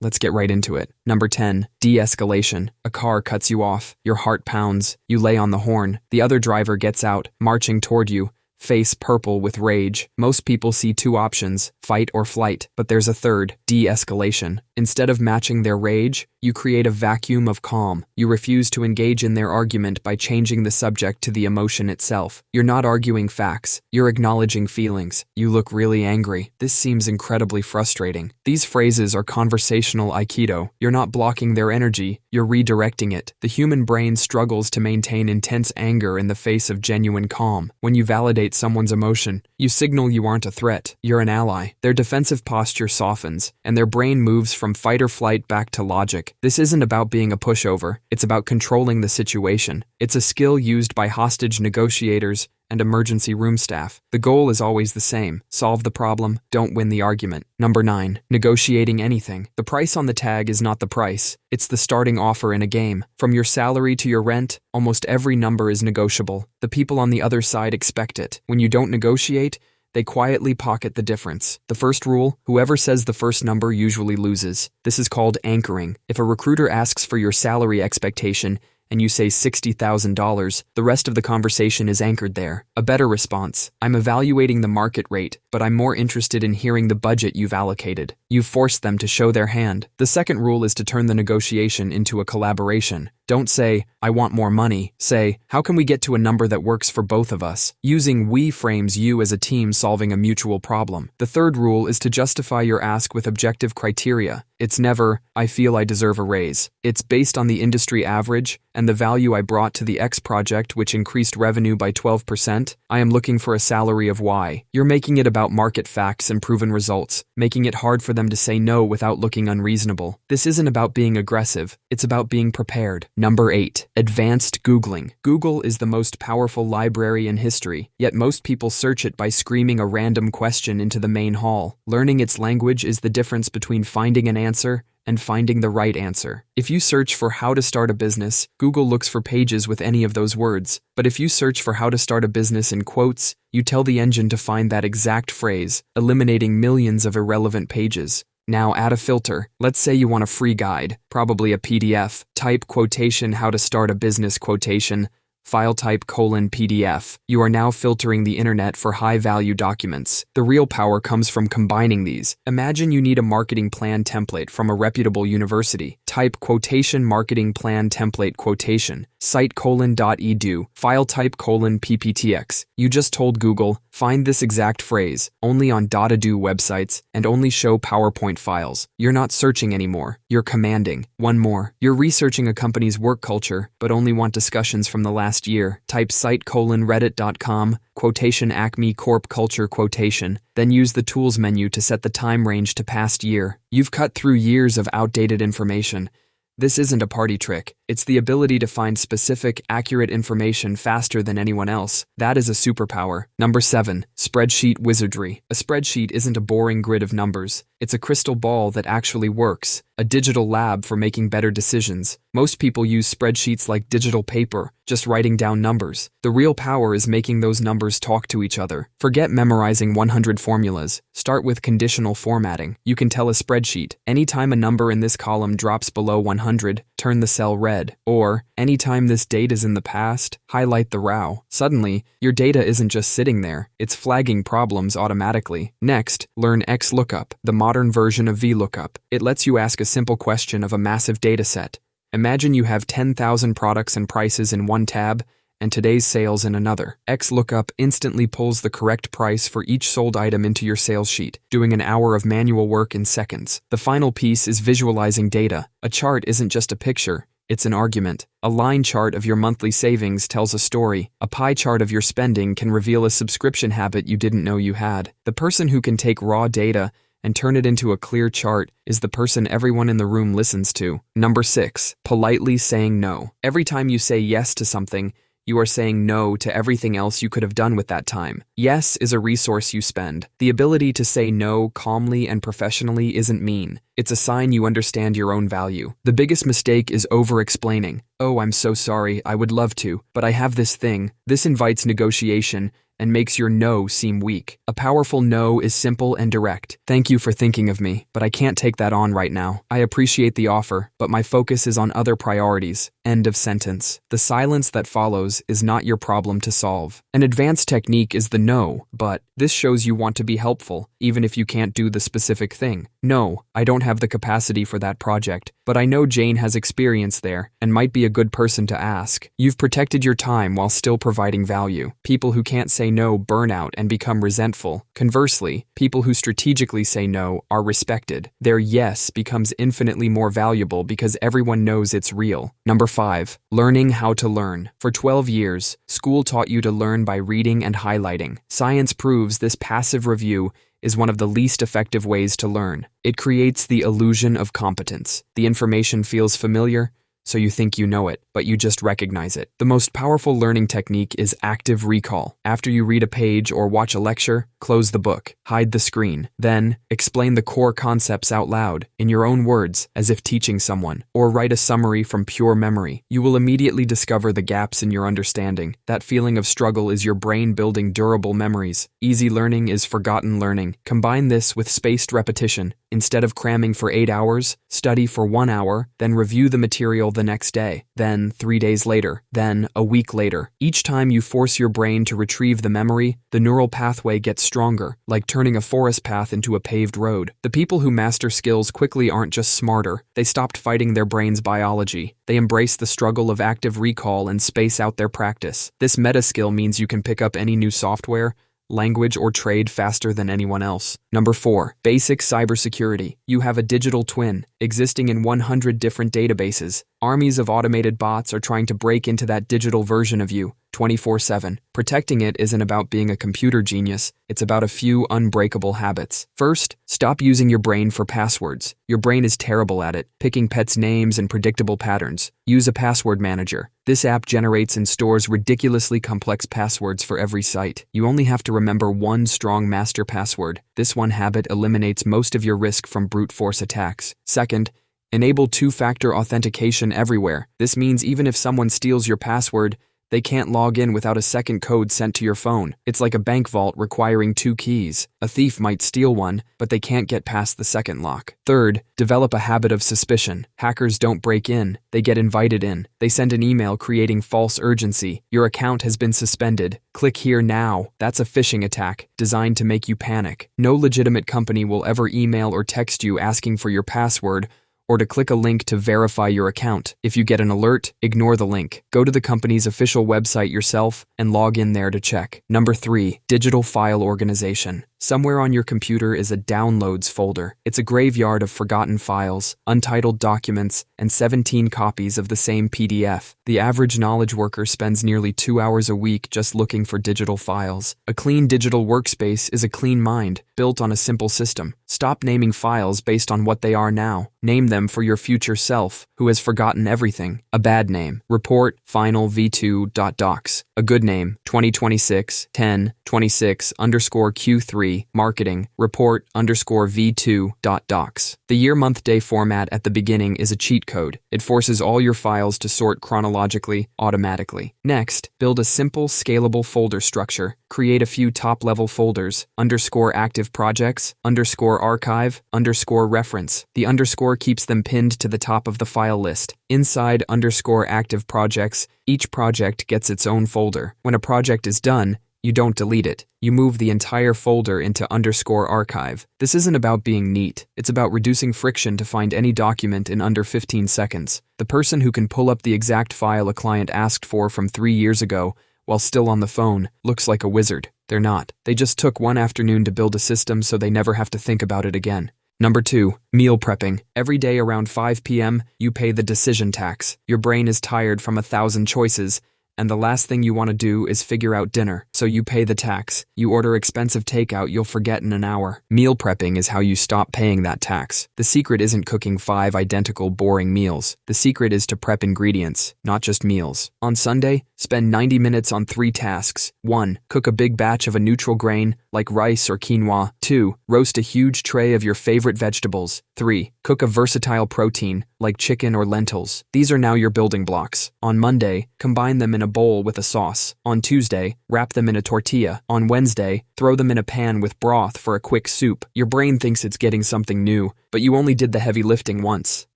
Let's get right into it. Number 10, de-escalation. A car cuts you off. Your heart pounds. You lay on the horn. The other driver gets out, marching toward you, face purple with rage. Most people see two options, fight or flight, but there's a third, de-escalation. Instead of matching their rage, you create a vacuum of calm. You refuse to engage in their argument by changing the subject to the emotion itself. You're not arguing facts. You're acknowledging feelings. You look really angry. This seems incredibly frustrating. These phrases are conversational aikido. You're not blocking their energy. You're redirecting it. The human brain struggles to maintain intense anger in the face of genuine calm. When you validate someone's emotion, you signal you aren't a threat. You're an ally. Their defensive posture softens, and their brain moves from fight or flight back to logic. This isn't about being a pushover. It's about controlling the situation. It's a skill used by hostage negotiators and emergency room staff. The goal is always the same. Solve the problem, don't win the argument. Number 9, negotiating anything. The price on the tag is not the price. It's the starting offer in a game. From your salary to your rent, almost every number is negotiable. The people on the other side expect it. When you don't negotiate, they quietly pocket the difference. The first rule, whoever says the first number usually loses. This is called anchoring. If a recruiter asks for your salary expectation, and you say $60,000, the rest of the conversation is anchored there. A better response, I'm evaluating the market rate, but I'm more interested in hearing the budget you've allocated. You've forced them to show their hand. The second rule is to turn the negotiation into a collaboration. Don't say, I want more money. Say, how can we get to a number that works for both of us? Using we frames you as a team solving a mutual problem. The third rule is to justify your ask with objective criteria. It's never, I feel I deserve a raise. It's based on the industry average and the value I brought to the X project, which increased revenue by 12%. I am looking for a salary of Y. You're making it about market facts and proven results, making it hard for them to say no without looking unreasonable. This isn't about being aggressive. It's about being prepared. Number 8, advanced Googling. Google is the most powerful library in history, yet most people search it by screaming a random question into the main hall. Learning its language is the difference between finding an answer and finding the right answer. If you search for how to start a business, Google looks for pages with any of those words. But if you search for how to start a business in quotes, you tell the engine to find that exact phrase, eliminating millions of irrelevant pages. Now add a filter. Let's say you want a free guide, probably a PDF. Type quotation how to start a business quotation. File type :PDF. You are now filtering the internet for high-value documents. The real power comes from combining these. Imagine you need a marketing plan template from a reputable university. Type quotation marketing plan template quotation. Site :edu. File type :pptx. You just told Google, find this exact phrase, only on .edu websites, and only show PowerPoint files. You're not searching anymore. You're commanding. One more. You're researching a company's work culture, but only want discussions from the last year. Type site :reddit.com, quotation Acme Corp culture quotation, then use the tools menu to set the time range to past year. You've cut through years of outdated information. This isn't a party trick. It's the ability to find specific, accurate information faster than anyone else. That is a superpower. Number 7, Spreadsheet Wizardry. A spreadsheet isn't a boring grid of numbers. It's a crystal ball that actually works, a digital lab for making better decisions. Most people use spreadsheets like digital paper, just writing down numbers. The real power is making those numbers talk to each other. Forget memorizing 100 formulas. Start with conditional formatting. You can tell a spreadsheet, anytime a number in this column drops below 100, turn the cell red. Or, anytime this date is in the past, highlight the row. Suddenly, your data isn't just sitting there, it's flagging problems automatically. Next, learn XLOOKUP, the modern version of VLOOKUP. It lets you ask a simple question of a massive data set. Imagine you have 10,000 products and prices in one tab, and today's sales in another. XLOOKUP instantly pulls the correct price for each sold item into your sales sheet, doing an hour of manual work in seconds. The final piece is visualizing data. A chart isn't just a picture, it's an argument. A line chart of your monthly savings tells a story. A pie chart of your spending can reveal a subscription habit you didn't know you had. The person who can take raw data and turn it into a clear chart is the person everyone in the room listens to. Number 6, politely saying no. Every time you say yes to something, you are saying no to everything else you could have done with that time. Yes is a resource you spend. The ability to say no calmly and professionally isn't mean. It's a sign you understand your own value. The biggest mistake is over-explaining. Oh, I'm so sorry, I would love to, but I have this thing. This invites negotiation and makes your no seem weak. A powerful no is simple and direct. Thank you for thinking of me, but I can't take that on right now. I appreciate the offer, but my focus is on other priorities. End of sentence. The silence that follows is not your problem to solve. An advanced technique is the no, but this shows you want to be helpful, even if you can't do the specific thing. No, I don't have the capacity for that project, but I know Jane has experience there and might be a good person to ask. You've protected your time while still providing value. People who can't say no burn out and become resentful. Conversely, people who strategically say no are respected. Their yes becomes infinitely more valuable because everyone knows it's real. Number 5. Learning how to learn. For 12 years, school taught you to learn by reading and highlighting. Science proves this passive review is one of the least effective ways to learn. It creates the illusion of competence. The information feels familiar, so you think you know it, but you just recognize it. The most powerful learning technique is active recall. After you read a page or watch a lecture, close the book, hide the screen, then explain the core concepts out loud, in your own words, as if teaching someone, or write a summary from pure memory. You will immediately discover the gaps in your understanding. That feeling of struggle is your brain building durable memories. Easy learning is forgotten learning. Combine this with spaced repetition. Instead of cramming for 8 hours, study for 1 hour, then review the material the next day, then 3 days later, then a week later. Each time you force your brain to retrieve the memory, the neural pathway gets stronger, like turning a forest path into a paved road. The people who master skills quickly aren't just smarter, they stopped fighting their brain's biology. They embrace the struggle of active recall and space out their practice. This meta skill means you can pick up any new software, language, or trade faster than anyone else. Number 4. Basic cybersecurity. You have a digital twin, existing in 100 different databases. Armies of automated bots are trying to break into that digital version of you, 24/7. Protecting it isn't about being a computer genius, it's about a few unbreakable habits. First, stop using your brain for passwords. Your brain is terrible at it, picking pets' names and predictable patterns. Use a password manager. This app generates and stores ridiculously complex passwords for every site. You only have to remember one strong master password. This one habit eliminates most of your risk from brute force attacks. Second, enable two-factor authentication everywhere. This means even if someone steals your password, they can't log in without a second code sent to your phone. It's like a bank vault requiring 2 keys. A thief might steal one, but they can't get past the second lock. Third, develop a habit of suspicion. Hackers don't break in, they get invited in. They send an email creating false urgency. Your account has been suspended. Click here now. That's a phishing attack, designed to make you panic. No legitimate company will ever email or text you asking for your password, or to click a link to verify your account. If you get an alert, ignore the link. Go to the company's official website yourself and log in there to check. Number 3. Digital file organization. Somewhere on your computer is a downloads folder. It's a graveyard of forgotten files, untitled documents, and 17 copies of the same PDF. The average knowledge worker spends nearly 2 hours a week just looking for digital files. A clean digital workspace is a clean mind, built on a simple system. Stop naming files based on what they are now. Name them for your future self, who has forgotten everything. A bad name: report final v2.docs. A good name: 2026 10 26 underscore Q3 marketing report underscore v2.docs. The year month day format at the beginning is a cheat code. It forces all your files to sort chronologically, automatically. Next, build a simple, scalable folder structure. Create a few top-level folders: underscore active projects, underscore archive, underscore reference. The underscore keeps them pinned to the top of the file list. Inside underscore active projects, each project gets its own folder. When a project is done, you don't delete it. You move the entire folder into underscore archive. This isn't about being neat. It's about reducing friction to find any document in under 15 seconds. The person who can pull up the exact file a client asked for from 3 years ago while still on the phone looks like a wizard. They're not. They just took one afternoon to build a system so they never have to think about it again. Number 2. Meal prepping. Every day around 5 p.m., you pay the decision tax. Your brain is tired from 1,000 choices, and the last thing you want to do is figure out dinner. So you pay the tax. You order expensive takeout you'll forget in an hour. Meal prepping is how you stop paying that tax. The secret isn't cooking 5 identical, boring meals. The secret is to prep ingredients, not just meals. On Sunday, spend 90 minutes on 3 tasks. 1. Cook a big batch of a neutral grain, like rice or quinoa. 2. Roast a huge tray of your favorite vegetables. 3. Cook a versatile protein, like chicken or lentils. These are now your building blocks. On Monday, combine them in a a bowl with a sauce. On Tuesday, wrap them in a tortilla. On Wednesday, throw them in a pan with broth for a quick soup. Your brain thinks it's getting something new, but you only did the heavy lifting once.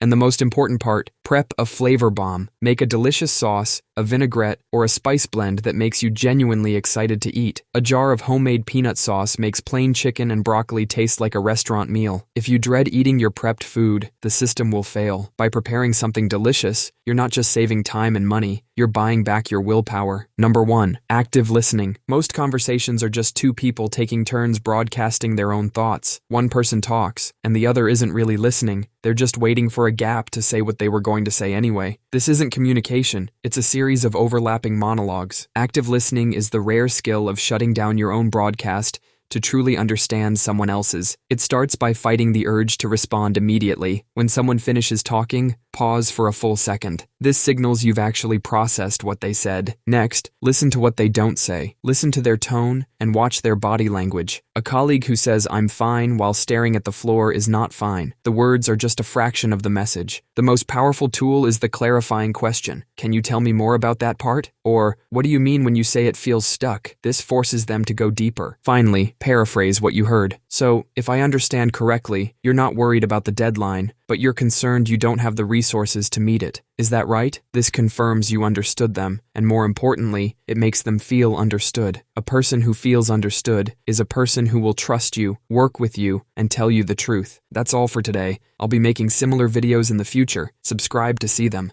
And the most important part, prep a flavor bomb. Make a delicious sauce, a vinaigrette, or a spice blend that makes you genuinely excited to eat. A jar of homemade peanut sauce makes plain chicken and broccoli taste like a restaurant meal. If you dread eating your prepped food, the system will fail. By preparing something delicious, you're not just saving time and money, you're buying back your willpower. Number 1. Active listening. Most conversations are just two people taking turns broadcasting their own thoughts. One person talks, and the other isn't really listening. They're just waiting for a gap to say what they were going to say anyway. This isn't communication, it's a series of overlapping monologues. Active listening is the rare skill of shutting down your own broadcast to truly understand someone else's. It starts by fighting the urge to respond immediately. When someone finishes talking, pause for a full second. This signals you've actually processed what they said. Next, listen to what they don't say. Listen to their tone and watch their body language. A colleague who says, "I'm fine," while staring at the floor is not fine. The words are just a fraction of the message. The most powerful tool is the clarifying question. "Can you tell me more about that part?" Or, "What do you mean when you say it feels stuck?" This forces them to go deeper. Finally, paraphrase what you heard. "So, if I understand correctly, you're not worried about the deadline, but you're concerned you don't have the resources to meet it. Is that right?" This confirms you understood them, and more importantly, it makes them feel understood. A person who feels understood is a person who will trust you, work with you, and tell you the truth. That's all for today. I'll be making similar videos in the future. Subscribe to see them.